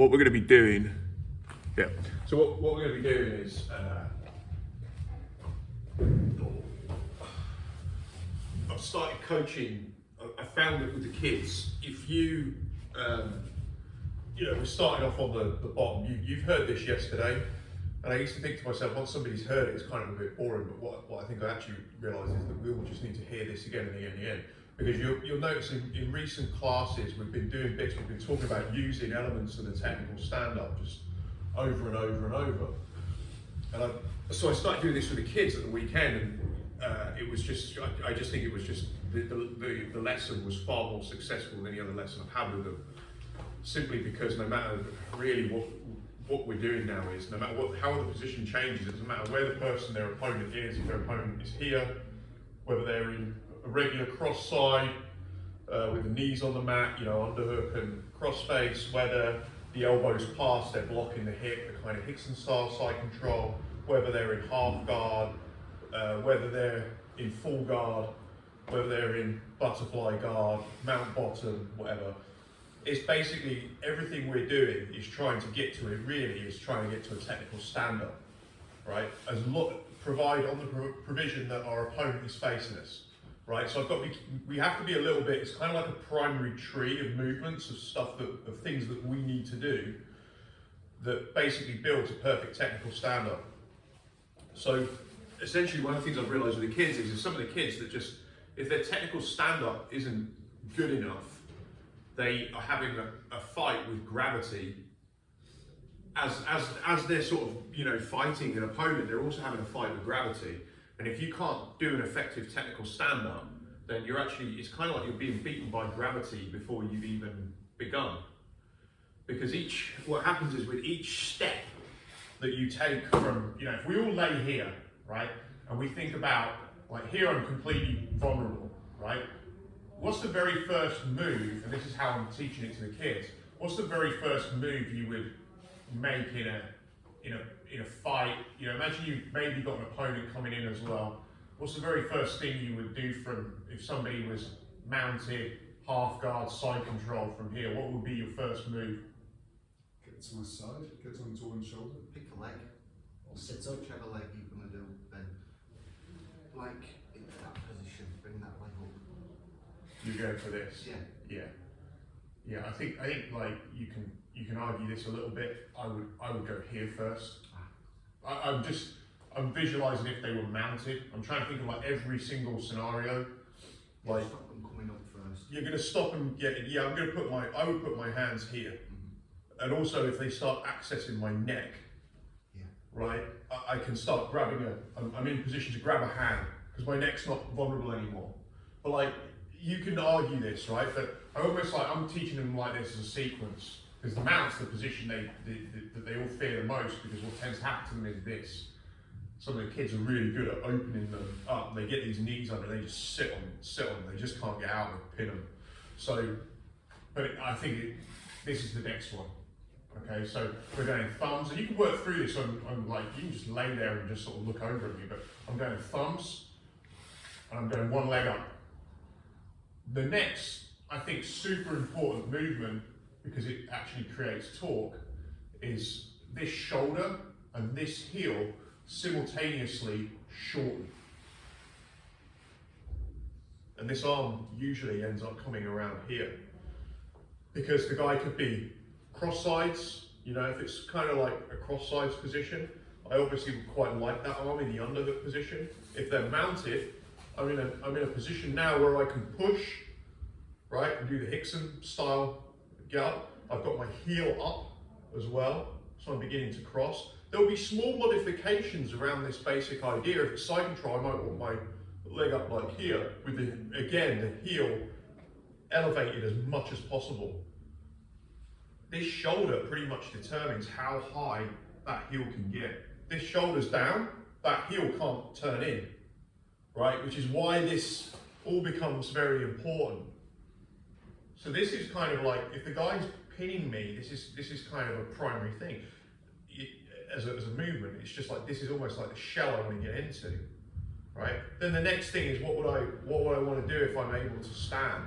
what we're going to be doing, so what we're going to be doing is, I've started coaching. I found that with the kids, if you, we started off on the bottom. You've heard this yesterday, and I used to think to myself, once somebody's heard it, it's kind of a bit boring. But what I think I actually realised is that we all just need to hear this again and again and again. Because you'll notice in recent classes, we've been doing bits, we've been talking about using elements of the technical stand-up just over and over and over. And so I started doing this with the kids at the weekend, and it was just, I just think it was just, the lesson was far more successful than any other lesson I've had with them. Simply because no matter really what we're doing now is, no matter how the position changes, it doesn't matter where the person, their opponent is, if their opponent is here, whether they're in a regular cross side with the knees on the mat, underhook and cross face, whether the elbows past, they're blocking the hip, the kind of Hickson style side control, whether they're in half guard, whether they're in full guard, whether they're in butterfly guard, mount bottom, whatever. It's basically everything we're doing is trying to get to it, really is trying to get to a technical stand-up, right? Provide on the provision that our opponent is facing us. Right, so we have to be a little bit, it's kind of like a primary tree of movements, of stuff, of things that we need to do that basically builds a perfect technical stand-up. So essentially one of the things I've realised with the kids is some of the kids that just, if their technical stand-up isn't good enough, they are having a fight with gravity. As they're sort of, fighting an opponent, they're also having a fight with gravity. And if you can't do an effective technical stand-up, then it's kind of like you're being beaten by gravity before you've even begun. Because what happens is with each step that you take from, if we all lay here, right, and we think about, like here I'm completely vulnerable, right? What's the very first move, and this is how I'm teaching it to the kids, what's the very first move you would make in a fight? Imagine you've maybe got an opponent coming in as well. What's the very first thing you would do if somebody was mounted, half guard, side control from here? What would be your first move? Get to my side, get onto one shoulder. Pick a leg, or sit up, whichever leg you're going to do, then like in that position, bring that leg up. You're going for this? Yeah, I think like you can argue this a little bit. I would go here first. I'm visualizing if they were mounted. I'm trying to think of like every single scenario. Like stop them coming up first. You're going to stop them getting. Yeah, I would put my hands here, and also if they start accessing my neck, right, I can start grabbing I'm in position to grab a hand because my neck's not vulnerable anymore. But like you can argue this, right? But I'm teaching them like this as a sequence. Because the mount's the position that they all fear the most, because what tends to happen to them is this. Some of the kids are really good at opening them up. They get these knees under, they just sit on them. They just can't get out and pin them. So, but I think this is the next one. Okay, so we're going thumbs, and you can work through this on like, you can just lay there and just sort of look over at me, but I'm going thumbs, and I'm going one leg up. The next, I think, super important movement, because it actually creates torque, is this shoulder and this heel simultaneously shorten. And this arm usually ends up coming around here. Because the guy could be cross sides, if it's kind of like a cross sides position, I obviously would quite like that arm in the underhook position. If they're mounted, I'm in a position now where I can push, right, and do the Hickson style get up. I've got my heel up as well, so I'm beginning to cross. There'll be small modifications around this basic idea. If it's side control, I might want my leg up like here, with the heel elevated as much as possible. This shoulder pretty much determines how high that heel can get. This shoulder's down, that heel can't turn in, right? Which is why this all becomes very important. So this is kind of like, if the guy's pinning me, this is kind of a primary thing. As a movement, it's just like, this is almost like the shell I want to get into, right? Then the next thing is, what would I want to do if I'm able to stand?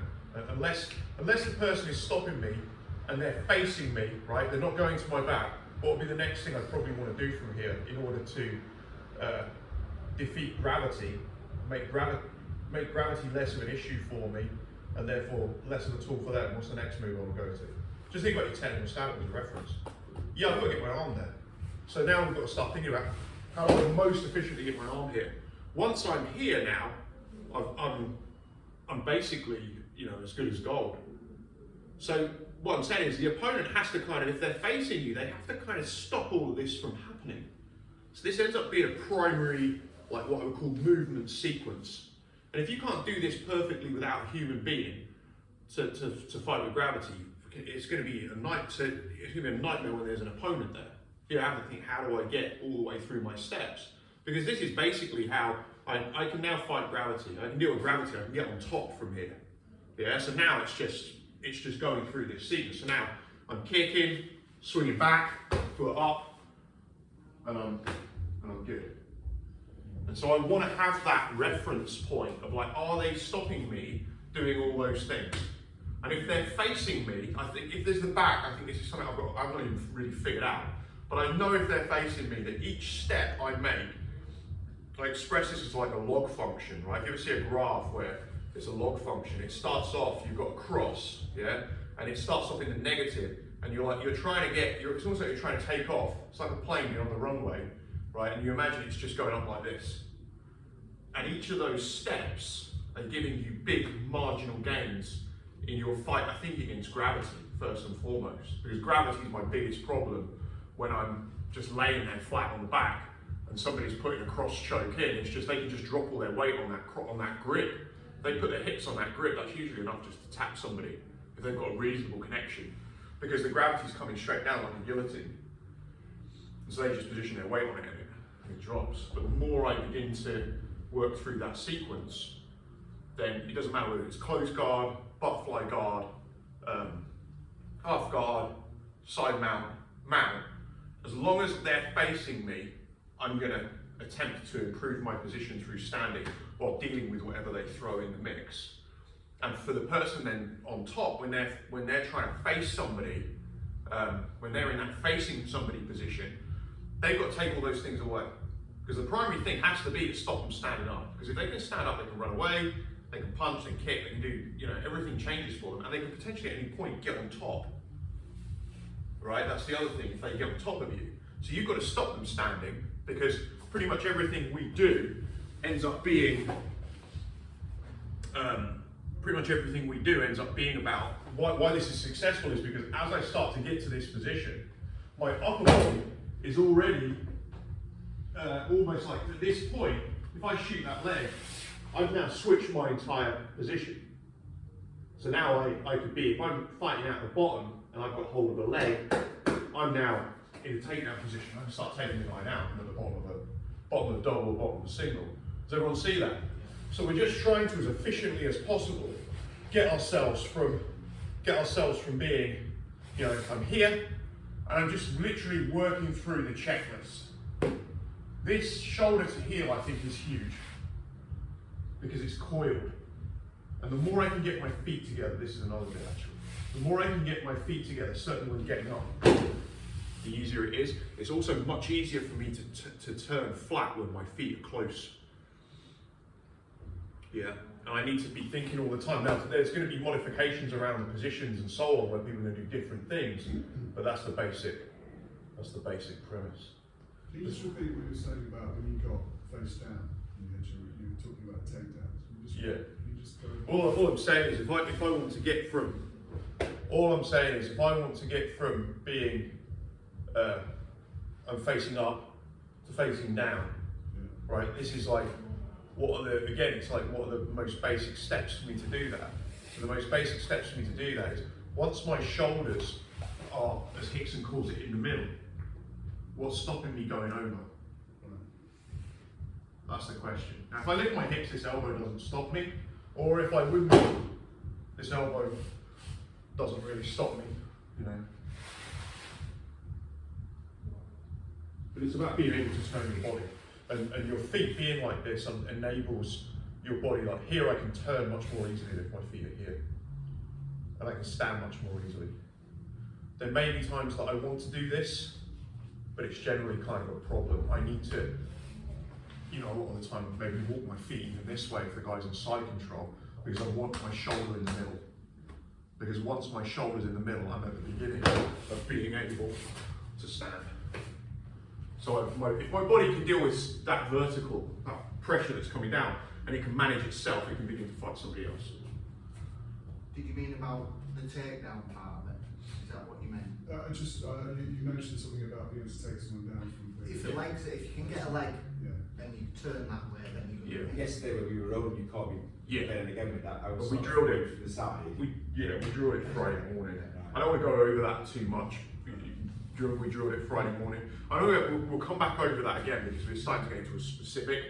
Unless the person is stopping me and they're facing me, right? They're not going to my back. What would be the next thing I'd probably want to do from here in order to defeat gravity, make gravity less of an issue for me, and therefore less of a tool for them? What's the next move I will go to? Just think about your technical standard as a reference. Yeah, I've got to get my arm there. So now we've got to start thinking about how do I most efficiently get my arm here. Once I'm here now, I'm basically, you know, as good as gold. So what I'm saying is the opponent has to kind of, if they're facing you, they have to kind of stop all of this from happening. So this ends up being a primary, like what I would call movement sequence. And if you can't do this perfectly without a human being to fight with gravity, it's going to be a nightmare when there's an opponent there. You have to think, how do I get all the way through my steps? Because this is basically how I can now fight gravity. I can deal with gravity. I can get on top from here. Yeah. So now it's just going through this sequence. So now I'm kicking, swinging back, foot up, and I'm good. And so I want to have that reference point of like, are they stopping me doing all those things? And if they're facing me, I think if there's the back, I think this is something I've not even really figured out. But I know if they're facing me that each step I make, I express this as like a log function, right? You ever see a graph where it's a log function? It starts off, you've got a cross, yeah? And it starts off in the negative, and you're trying to get, it's almost like you're trying to take off. It's like a plane, you're on the runway, right? And you imagine it's just going up like this. And each of those steps are giving you big marginal gains in your fight, I think, against gravity, first and foremost. Because gravity is my biggest problem when I'm just laying there flat on the back and somebody's putting a cross choke in. It's just, they can just drop all their weight on that grip. They put their hips on that grip, that's usually enough just to tap somebody if they've got a reasonable connection. Because the gravity's coming straight down like a guillotine. So they just position their weight on it and it drops. But the more I begin to work through that sequence, then it doesn't matter whether it's close guard, butterfly guard, half guard, side mount, mount. As long as they're facing me, I'm going to attempt to improve my position through standing while dealing with whatever they throw in the mix. And for the person then on top, when they're trying to face somebody, when they're in that facing somebody position, they've got to take all those things away. Because the primary thing has to be to stop them standing up. Because if they can stand up, they can run away, they can punch, they can kick, they can do, you know, everything changes for them, and they can potentially at any point get on top. Right? That's the other thing, if they get on top of you. So you've got to stop them standing, because pretty much everything we do ends up being, about, why this is successful is because as I start to get to this position, my upper body is already almost like at this point, if I shoot that leg, I've now switched my entire position. So now I could be, if I'm fighting out the bottom and I've got hold of the leg, I'm now in a takedown position. I can start taking the guy out at the bottom of the double or bottom of the single. Does everyone see that? So we're just trying to, as efficiently as possible, get ourselves from being, you know, I'm here and I'm just literally working through the checklist. This shoulder to heel, I think, is huge because it's coiled. And the more I can get my feet together, this is another bit actually, the more I can get my feet together, certainly when getting up, the easier it is. It's also much easier for me to turn flat when my feet are close. Yeah, and I need to be thinking all the time. Now, there's going to be modifications around the positions and so on where people are going to do different things, but that's the basic premise. Can you just repeat what you were saying about when you got face down? You were talking about takedowns. Yeah. Can you just go All I'm saying is if I want to get from being I'm facing up to facing down, yeah. right? This is like what are the most basic steps for me to do that? So the most basic steps for me to do that is once my shoulders are, as Hickson calls it, in the middle, what's stopping me going over? That's the question. Now, if I lift my hips, this elbow doesn't stop me, or if I would move, this elbow doesn't really stop me, you know. But it's about being able to turn your body, and your feet being like this enables your body. Like here, I can turn much more easily if my feet are here, and I can stand much more easily. There may be times that I want to do this, but it's generally kind of a problem. I need to, you know, a lot of the time maybe walk my feet even this way if the guy's on side control, because I want my shoulder in the middle. Because once my shoulder's in the middle, I'm at the beginning of being able to stand. So if my body can deal with that vertical, that pressure that's coming down, and it can manage itself, it can begin to fight somebody else. Did you mean about the takedown part of it? Is that what you meant? You mentioned something about being able to take someone down from the... If the legs, if you can get a leg, Yeah. and you turn that way, then you can. Yeah. Yesterday when we were rolling, you caught me. Yeah. Then again with that, I was. But we sort of drilled going it. to the side. We drilled it Friday morning. I don't want to go over that too much. We drilled it Friday morning. I know we'll come back over that again because we're starting to get into a specific.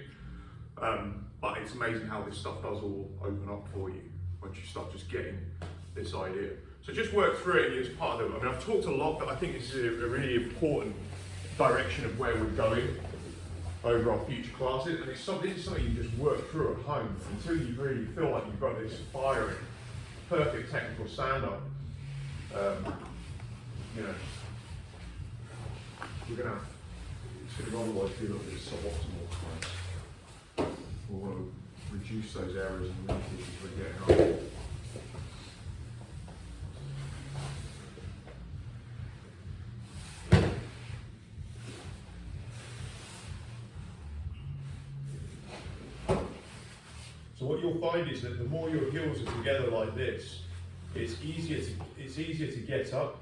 But it's amazing how this stuff does all open up for you once you start just getting this idea. So just work through it as part of it. I mean, I've talked a lot, but I think this is a really important direction of where we're going over our future classes, and it's something you just work through at home until you really feel like you've got this firing, perfect technical stand-up. You know, it's going to otherwise be a little bit suboptimal. We want to reduce those errors and leakages we're getting on. So what you'll find is that the more your heels are together like this, it's easier to get up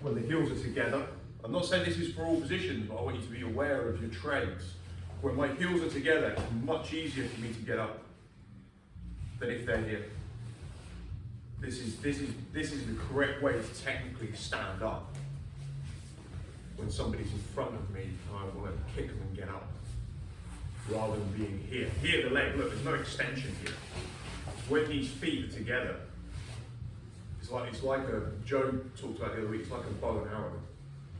when the heels are together. I'm not saying this is for all positions, but I want you to be aware of your trades. When my heels are together, it's much easier for me to get up than if they're here. This is the correct way to technically stand up. When somebody's in front of me, I want to kick them and get up, rather than being here. Here, the leg, look, there's no extension here. When these feet are together, it's like Joe talked about the other week, it's like a bow and arrow.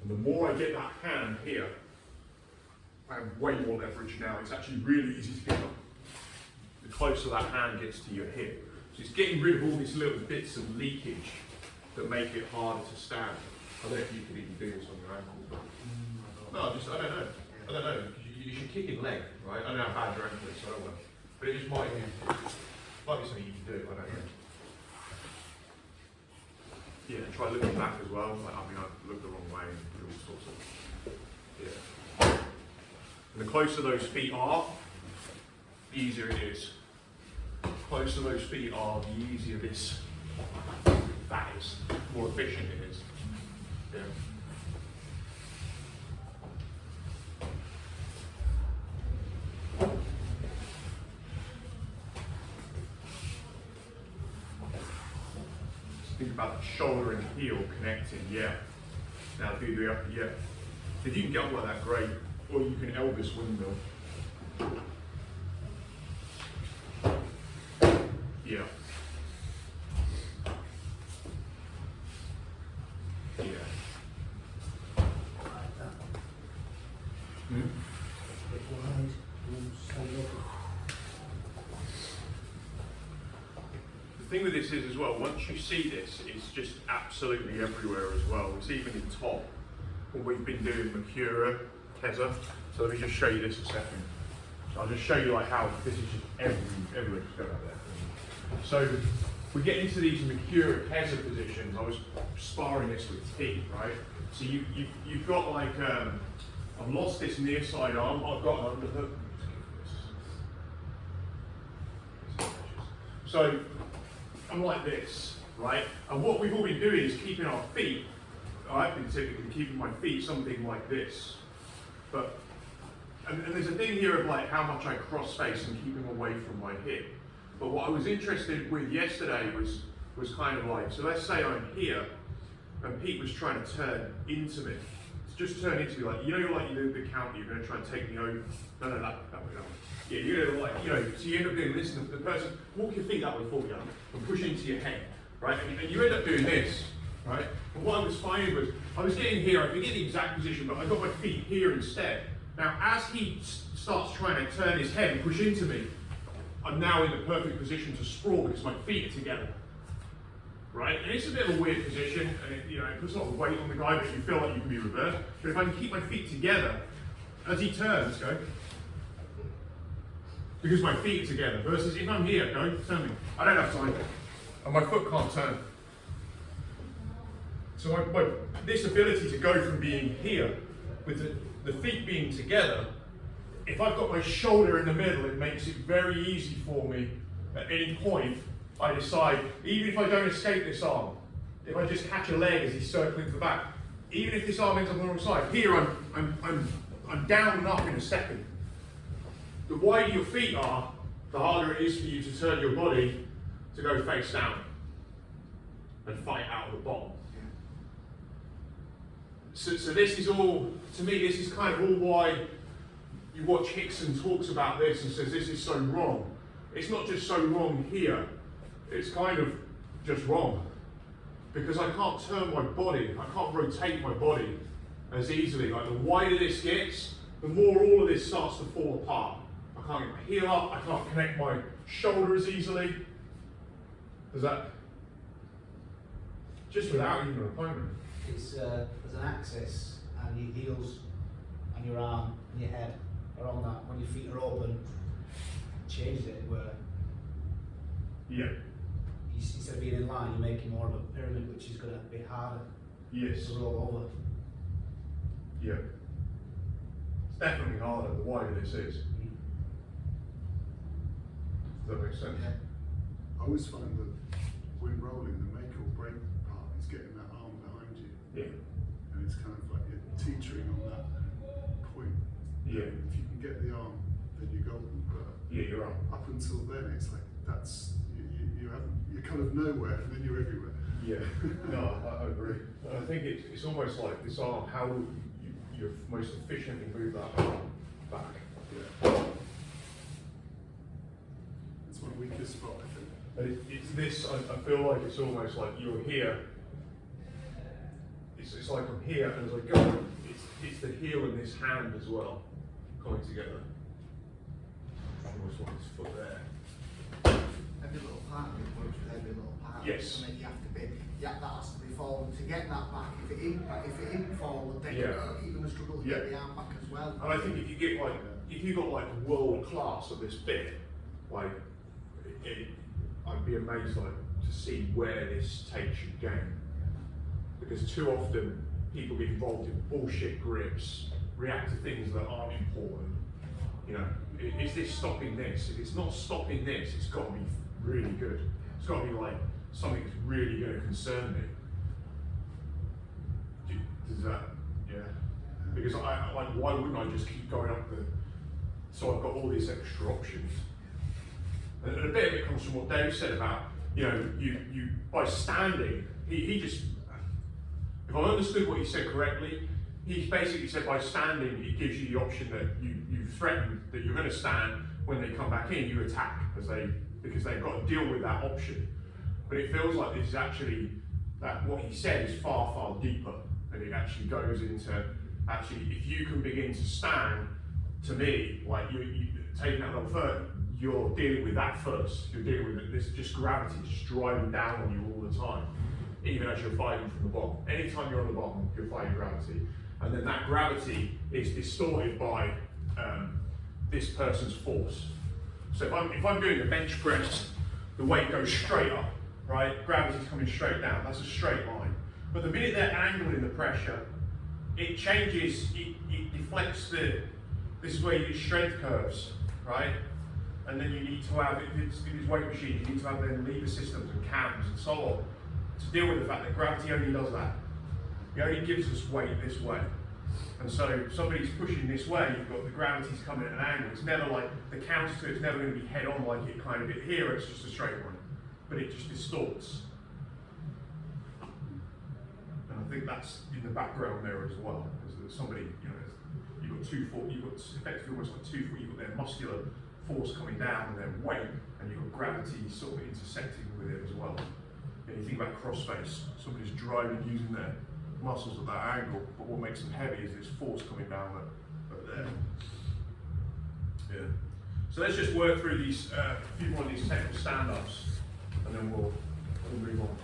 And the more I get that hand here, I have way more leverage now. It's actually really easy to get up. The closer that hand gets to your hip. So it's getting rid of all these little bits of leakage that make it harder to stand. I don't know if you could even do this on your ankle, but no, I don't know. You should kick in leg, right? I don't know how bad your ankle is, so I don't know. But it just might be something you can do, I don't know. Yeah, and try looking back as well. Like, I mean, I looked the wrong way and did all sorts of, yeah. And the closer those feet are, the easier it is. The closer those feet are, the easier that is. The more efficient it is. Yeah. Think about the shoulder and heel connecting, yeah. Now do the upper, yeah. If you can get up like that, great. Or you can Elvis windmill. Yeah. Yeah. Hmm? The thing with this is as well, once you see this, it's just absolutely everywhere as well. It's even in top. What we've been doing Mercura, Keza. So let me just show you this a second. So I'll just show you like how this is just everywhere. Just go back there. So we get into these Mercura Keza positions. I was sparring this with T, right? So you've got like I've lost this near side arm. I've got an underhook. So I'm like this, right? And what we've all been doing is keeping our feet. I've been typically keeping my feet something like this. But and there's a thing here of like how much I cross space and keeping away from my hip. But what I was interested with yesterday was kind of like, so let's say I'm here and Pete was trying to turn into me. Just turn into me, like, you know, like you do the counter, you're going to try and take me over. No, that way. Yeah, you're going to, like, you know, so you end up doing this, and the person, walk your feet that way forward, and push into your head, right? And you end up doing this, right? And what I was finding was, I was getting here, I forget the exact position, but I got my feet here instead. Now, as he starts trying to turn his head and push into me, I'm now in the perfect position to sprawl because my feet are together. right? And it's a bit of a weird position, and it puts a lot of weight on the guy, but you feel like you can be reversed. But if I can keep my feet together, as he turns, go, because my feet are together, versus if I'm here, go, turn me. I don't have time, and my foot can't turn. So this ability to go from being here, with the feet being together, if I've got my shoulder in the middle, it makes it very easy for me at any point. I decide, even if I don't escape this arm, if I just catch a leg as he's circling to the back, even if this arm ends on the wrong side, here I'm down and up in a second. The wider your feet are, the harder it is for you to turn your body to go face down and fight out of the bottom. So this is all, to me, this is kind of all why you watch Hickson talks about this and says this is so wrong. It's not just so wrong here, it's kind of just wrong. Because I can't turn my body, I can't rotate my body as easily. Like the wider this gets, the more all of this starts to fall apart. I can't get my heel up, I can't connect my shoulder as easily. Does that, just without even an opponent. It's there's an axis, and your heels and your arm and your head are on that. When your feet are open, it changes it where Yeah. instead of being in line, you're making more of a pyramid, which is going to be harder Yes. to roll over. Yeah. It's definitely harder the wider this is. Does that make sense? Yeah. I always find that when rolling, the make or break part is getting that arm behind you. Yeah. And it's kind of like you're teetering on that point. Yeah. If you can get the arm, then you're golden. But Yeah, you're right. up until then, it's like you're kind of nowhere, and then you're everywhere. Yeah. No, I agree. And I think it's almost like this arm, how you most efficiently move that arm back. Yeah. It's my weakest spot, I think. And it's this, I feel like it's almost like you're here. It's like I'm here, and as I go, it's the heel and this hand as well coming together. Almost like this foot there. Every little part of it works with every little part. Yes. And then that has to be forward to get that back. If it isn't forward, then Yeah. you're going to struggle to get the arm back as well. And I think if you got like world class of this bit, like I'd be amazed to see where this takes your game. Because too often people get involved in bullshit grips, react to things that aren't important. Is this stopping this? If it's not stopping this, it's got to be really good. It's got to be like something that's really going to concern me. Does that? Yeah. Because why wouldn't I just keep going up so I've got all these extra options. And a bit of it comes from what Dave said about, you by standing, he just, if I understood what he said correctly, he basically said by standing, it gives you the option that you threaten that you're going to stand. When they come back in, you attack because they've got to deal with that option. But it feels like this is actually, that what he said is far, far deeper. And it actually goes into, if you can begin to stand, to me, like you taking that level further, you're dealing with that first. You're dealing with this just gravity just driving down on you all the time, even as you're fighting from the bottom. Anytime you're on the bottom, you're fighting gravity. And then that gravity is distorted by this person's force. So if I'm doing a bench press, the weight goes straight up, right? Gravity's coming straight down, that's a straight line. But the minute they're angling the pressure, it changes, it deflects this is where you get strength curves, right? And then you need to have, if it's weight machines, you need to have then lever systems and cams and so on to deal with the fact that gravity only does that. It only gives us weight this way. And so somebody's pushing this way, you've got the gravity's coming at an angle. It's never like, the counter to it's never going to be head on like it kind of is here, it's just a straight one. But it just distorts. And I think that's in the background there as well. Because somebody, you've got you've got effectively almost like 2 foot, you've got their muscular force coming down and their weight, and you've got gravity sort of intersecting with it as well. And you think about crossface, somebody's driving using their muscles at that angle, but what makes them heavy is this force coming down at there. Yeah. So let's just work through these few more of these technical stand-ups, and then we'll move on.